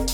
Hello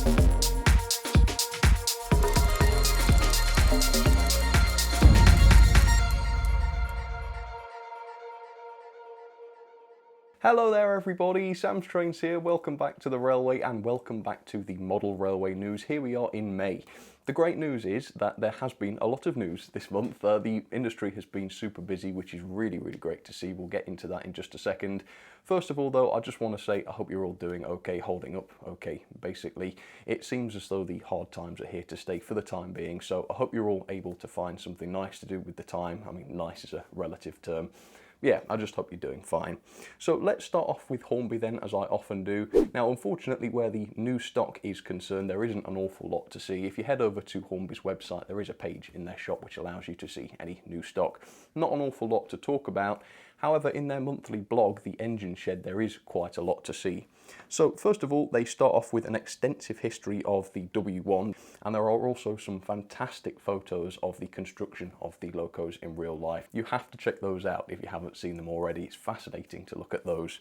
there everybody, Sam's Trains here, welcome back to the railway and welcome back to the model railway news. Here we are in May. The great news is that there has been a lot of news this month. The industry has been super busy, which is really great to see. We'll get into that in just a second. First of all though, I just want to say I hope you're all doing okay, holding up okay. Basically, it seems as though the hard times are here to stay for the time being, so I hope you're all able to find something nice to do with the time. I mean, nice is a relative term. Yeah, I just hope you're doing fine. So let's start off with Hornby then, as I often do. Now, unfortunately, where the new stock is concerned, there isn't an awful lot to see. If you head over to Hornby's website, there is a page in their shop which allows you to see any new stock. Not an awful lot to talk about. However, in their monthly blog, The Engine Shed, there is quite a lot to see. So first of all, they start off with an extensive history of the W1, and there are also some fantastic photos of the construction of the locos in real life. You have to check those out if you haven't seen them already. It's fascinating to look at those.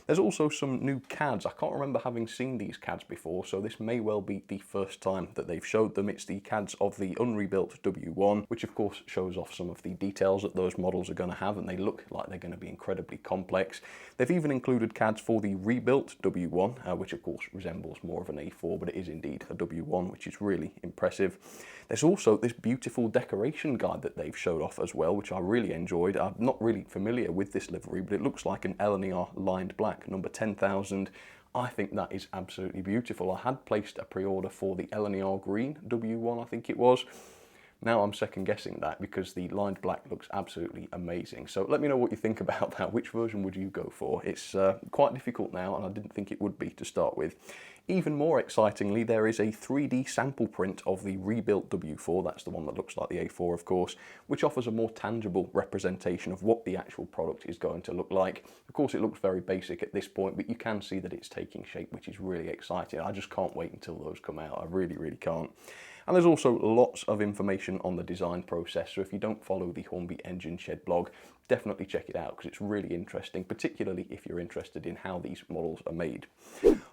There's also some new CADs. I can't remember having seen these CADs before, so this may well be the first time that they've showed them. It's the CADs of the unrebuilt W1, which of course shows off some of the details that those models are going to have, and they look like they're going to be incredibly complex. They've even included CADs for the rebuilt W1, which of course resembles more of an A4, but it is indeed a W1, which is really impressive. There's also this beautiful decoration guide that they've showed off as well, which I really enjoyed. I'm not really familiar with this livery, but it looks like an L&ER lined black, number 10,000. I think that is absolutely beautiful. I had placed a pre-order for the L&ER green W1, I think it was. Now I'm second guessing that because the lined black looks absolutely amazing. So let me know what you think about that. Which version would you go for? It's quite difficult now, and I didn't think it would be to start with. Even more excitingly, there is a 3D sample print of the rebuilt W4, that's the one that looks like the A4 of course, which offers a more tangible representation of what the actual product is going to look like. Of course it looks very basic at this point, but you can see that it's taking shape, which is really exciting. I just can't wait until those come out, I really can't. And there's also lots of information on the design process, so if you don't follow the Hornby Engine Shed blog, definitely check it out because it's really interesting, particularly if you're interested in how these models are made.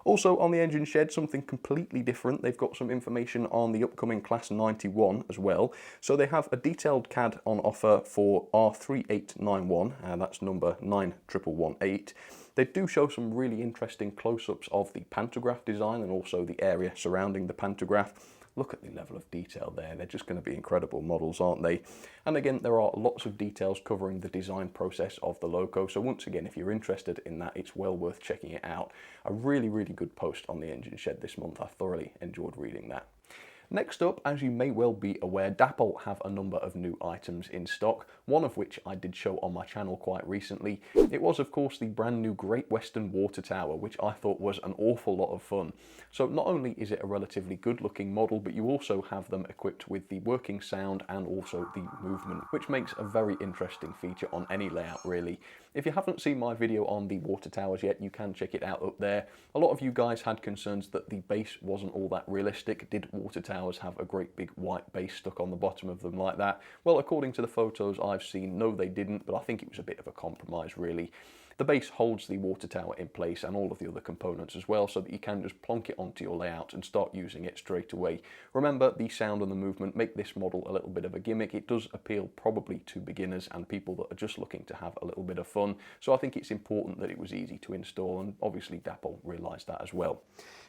Also on the Engine Shed, something completely different. They've got some information on the upcoming Class 91 as well. So they have a detailed CAD on offer for R3891, and that's number 9118. They do show some really interesting close-ups of the pantograph design and also the area surrounding the pantograph. Look at the level of detail there. They're just going to be incredible models, aren't they? And again, there are lots of details covering the design process of the loco. So once again, if you're interested in that, it's well worth checking it out. A really good post on the Engine Shed this month. I thoroughly enjoyed reading that. Next up, as you may well be aware, Dapol have a number of new items in stock, one of which I did show on my channel quite recently. It was of course the brand new Great Western Water Tower, which I thought was an awful lot of fun. So not only is it a relatively good looking model, but you also have them equipped with the working sound and also the movement, which makes a very interesting feature on any layout really. If you haven't seen my video on the water towers yet, you can check it out up there. A lot of you guys had concerns that the base wasn't all that realistic. Did water towers have a great big white base stuck on the bottom of them like that? Well, according to the photos I've seen, no they didn't, but I think it was a bit of a compromise really. The base holds the water tower in place and all of the other components as well, so that you can just plonk it onto your layout and start using it straight away. Remember, the sound and the movement make this model a little bit of a gimmick. It does appeal probably to beginners and people that are just looking to have a little bit of fun, so I think it's important that it was easy to install, and obviously Dapol realised that as well.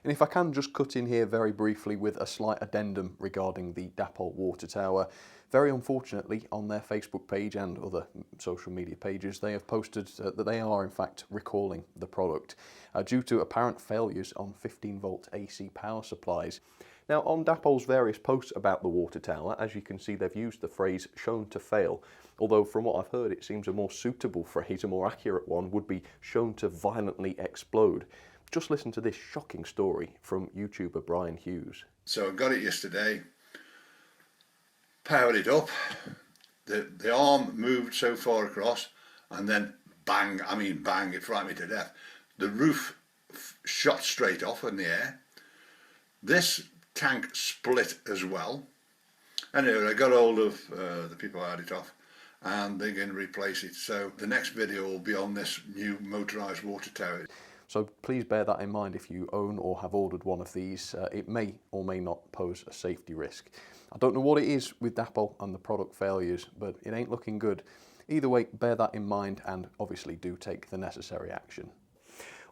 And if I can just cut in here very briefly with a slight addendum regarding the Dapol water tower. Very unfortunately, on their Facebook page and other social media pages, they have posted that they are in fact recalling the product due to apparent failures on 15-volt AC power supplies. Now, on Dapol's various posts about the water tower, as you can see, they've used the phrase shown to fail, although from what I've heard it seems a more suitable phrase, a more accurate one would be shown to violently explode. Just listen to this shocking story from YouTuber Brian Hughes. So I got it yesterday, powered it up, the arm moved so far across, and then bang, I mean bang, it frightened me to death. The roof shot straight off in the air. This tank split as well. Anyway, I got hold of the people who had it off, and they're going to replace it. So the next video will be on this new motorised water tower. So please bear that in mind if you own or have ordered one of these. It may or may not pose a safety risk. I don't know what it is with Dapol and the product failures, but it ain't looking good. Either way, bear that in mind and obviously do take the necessary action.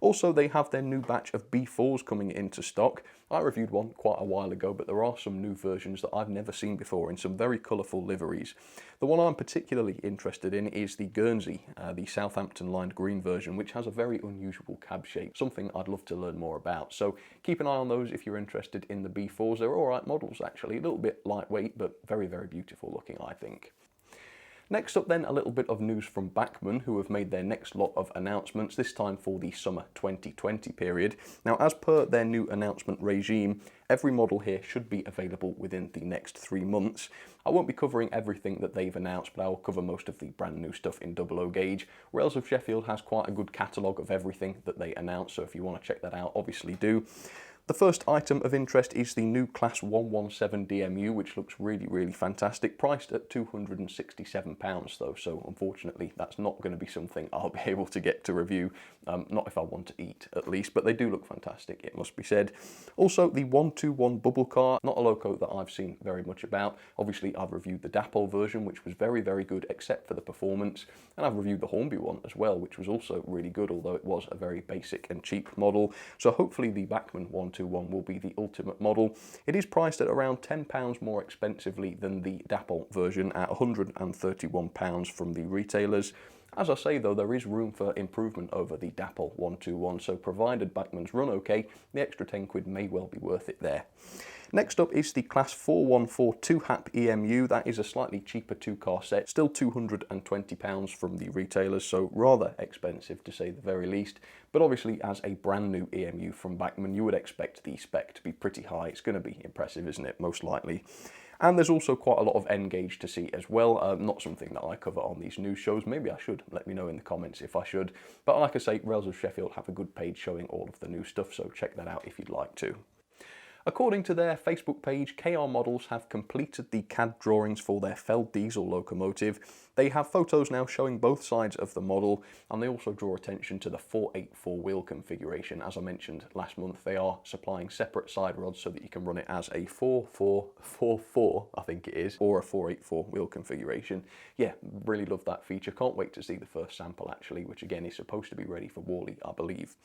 Also, they have their new batch of B4s coming into stock. I reviewed one quite a while ago, but there are some new versions that I've never seen before in some very colourful liveries. The one I'm particularly interested in is the Guernsey, the Southampton lined green version, which has a very unusual cab shape, something I'd love to learn more about. So keep an eye on those if you're interested in the B4s. They're alright models actually, a little bit lightweight, but very, very beautiful looking, I think. Next up then, a little bit of news from Backman, who have made their next lot of announcements, this time for the summer 2020 period. Now, as per their new announcement regime, every model here should be available within the next 3 months. I won't be covering everything that they've announced, but I will cover most of the brand new stuff in 00 gauge. Rails of Sheffield has quite a good catalogue of everything that they announce, so if you want to check that out, obviously do. The first item of interest is the new Class 117 DMU, which looks really, really fantastic, priced at £267 though, so unfortunately that's not going to be something I'll be able to get to review, not if I want to eat at least, but they do look fantastic, it must be said. Also, the 121 Bubble Car, not a loco that I've seen very much about. Obviously, I've reviewed the Dapol version, which was very, very good, except for the performance, and I've reviewed the Hornby one as well, which was also really good, although it was a very basic and cheap model, so hopefully the Backman 121 will be the ultimate model. It is priced at around £10 more expensively than the Dapol version at £131 from the retailers. As I say though, there is room for improvement over the Dapol 121, so provided Backman's run okay, the extra 10 quid may well be worth it there. Next up is the Class 414 2-hap EMU. That is a slightly cheaper 2-car set, still £220 from the retailers, so rather expensive to say the very least. But obviously, as a brand new EMU from Backman, you would expect the spec to be pretty high. It's going to be impressive, isn't it? Most likely. And there's also quite a lot of N-gauge to see as well, not something that I cover on these news shows. Maybe I should, let me know in the comments if I should. But like I say, Rails of Sheffield have a good page showing all of the new stuff, so check that out if you'd like to. According to their Facebook page, Kour Models have completed the CAD drawings for their Feld diesel locomotive. They have photos now showing both sides of the model, and they also draw attention to the 484 wheel configuration. As I mentioned last month, they are supplying separate side rods so that you can run it as a 4444, I think it is, or a 484 wheel configuration. Yeah, really love that feature. Can't wait to see the first sample actually, which again is supposed to be ready for Worley, I believe.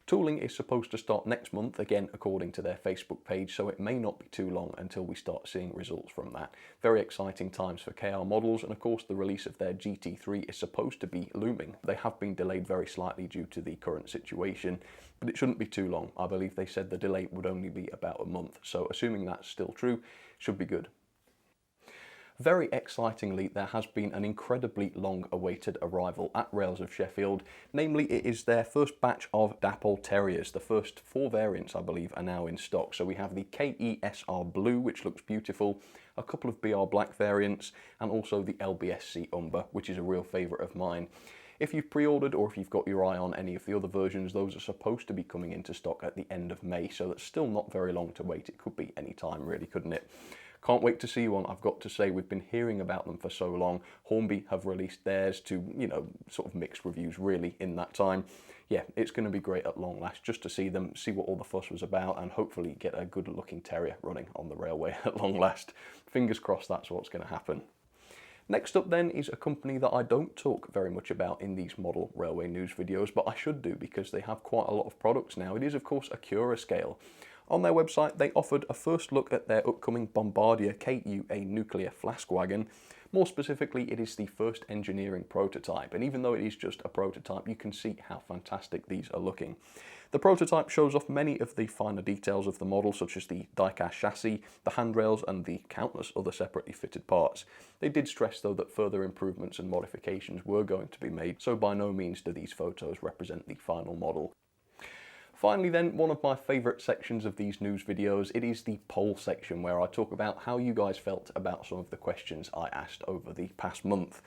Tooling is supposed to start next month, again according to their Facebook page, so it may not be too long until we start seeing results from that. Very exciting times for Kour Models, and of course the release of their GT3 is supposed to be looming. They have been delayed very slightly due to the current situation, but it shouldn't be too long. I believe they said the delay would only be about a month, so assuming that's still true, should be good. Very excitingly, there has been an incredibly long-awaited arrival at Rails of Sheffield. Namely, it is their first batch of Dapol Terriers. The first 4 variants, I believe, are now in stock. So we have the KESR Blue, which looks beautiful, a couple of BR Black variants, and also the LBSC Umber, which is a real favourite of mine. If you've pre-ordered or if you've got your eye on any of the other versions, those are supposed to be coming into stock at the end of May, so that's still not very long to wait. It could be any time, really, couldn't it? Can't wait to see one. I've got to say, we've been hearing about them for so long. Hornby have released theirs to, you know, sort of mixed reviews really in that time. Yeah, it's going to be great at long last just to see them, see what all the fuss was about, and hopefully get a good looking Terrier running on the railway at long last. Fingers crossed that's what's going to happen. Next up then is a company that I don't talk very much about in these model railway news videos, but I should do because they have quite a lot of products now. It is of course Kour Scale. On their website, they offered a first look at their upcoming Bombardier KUA nuclear flask wagon. More specifically, it is the first engineering prototype, and even though it is just a prototype, you can see how fantastic these are looking. The prototype shows off many of the finer details of the model, such as the die-cast chassis, the handrails, and the countless other separately fitted parts. They did stress, though, that further improvements and modifications were going to be made, so by no means do these photos represent the final model. Finally then, one of my favourite sections of these news videos, it is the poll section where I talk about how you guys felt about some of the questions I asked over the past month.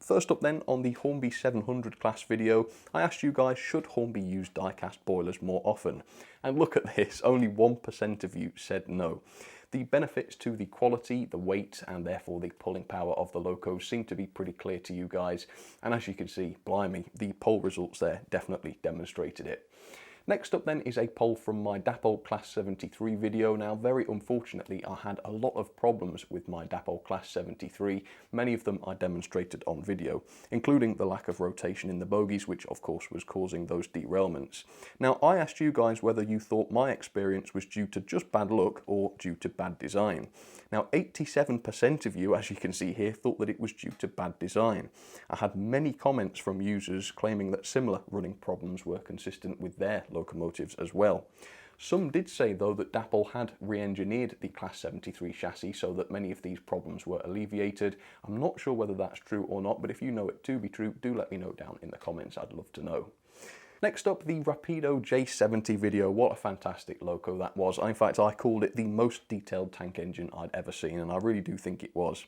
First up then, on the Hornby 700 class video, I asked you guys, should Hornby use die-cast boilers more often? And look at this, only 1% of you said no. The benefits to the quality, the weight, and therefore the pulling power of the locos seem to be pretty clear to you guys. And as you can see, blimey, the poll results there definitely demonstrated it. Next up then is a poll from my Dapol Class 73 video. Now, very unfortunately, I had a lot of problems with my Dapol Class 73. Many of them I demonstrated on video, including the lack of rotation in the bogies, which of course was causing those derailments. Now, I asked you guys whether you thought my experience was due to just bad luck or due to bad design. Now, 87% of you, as you can see here, thought that it was due to bad design. I had many comments from users claiming that similar running problems were consistent with their locomotives as well. Some did say though that Dapol had re-engineered the Class 73 chassis so that many of these problems were alleviated. I'm not sure whether that's true or not, but if you know it to be true, do let me know down in the comments, I'd love to know. Next up, the Rapido J70 video. What a fantastic loco that was. In fact, I called it the most detailed tank engine I'd ever seen, and I really do think it was.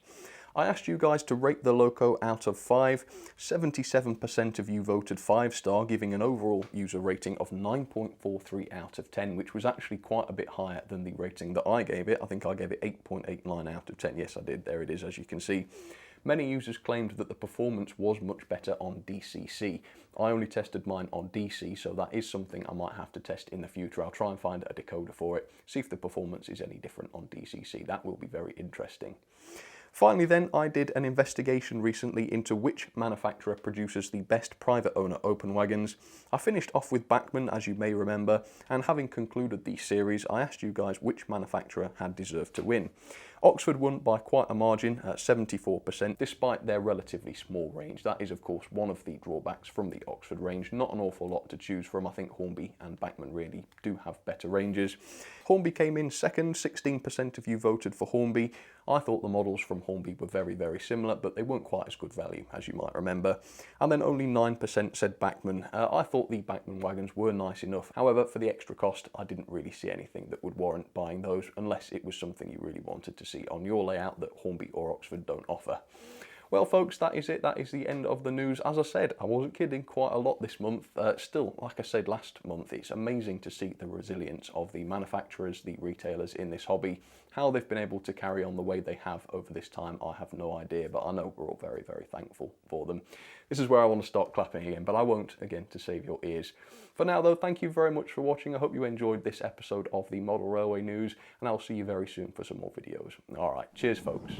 I asked you guys to rate the loco out of 5. 77% of you voted 5-star, giving an overall user rating of 9.43 out of 10, which was actually quite a bit higher than the rating that I gave it. I think I gave it 8.89 out of 10. Yes, I did. There it is, as you can see. Many users claimed that the performance was much better on DCC. I only tested mine on DC, so that is something I might have to test in the future. I'll try and find a decoder for it, see if the performance is any different on DCC. That will be very interesting. Finally then, I did an investigation recently into which manufacturer produces the best private owner open wagons. I finished off with Backman, as you may remember, and having concluded the series, I asked you guys which manufacturer had deserved to win. Oxford won by quite a margin at 74%, despite their relatively small range. That is, of course, one of the drawbacks from the Oxford range. Not an awful lot to choose from. I think Hornby and Backman really do have better ranges. Hornby came in second. 16% of you voted for Hornby. I thought the models from Hornby were very, very similar, but they weren't quite as good value, as you might remember. And then only 9% said Backman. I thought the Backman wagons were nice enough. However, for the extra cost, I didn't really see anything that would warrant buying those, unless it was something you really wanted to see on your layout that Hornby or Oxford don't offer. Well folks, that is it. That is the end of the news. As I said, I wasn't kidding, quite a lot this month. Still, like I said last month, it's amazing to see the resilience of the manufacturers, the retailers in this hobby. How they've been able to carry on the way they have over this time, I have no idea, but I know we're all very, very thankful for them. This is where I want to start clapping again, but I won't, again, to save your ears. For now though, thank you very much for watching. I hope you enjoyed this episode of the Model Railway News, and I'll see you very soon for some more videos. Alright, cheers folks.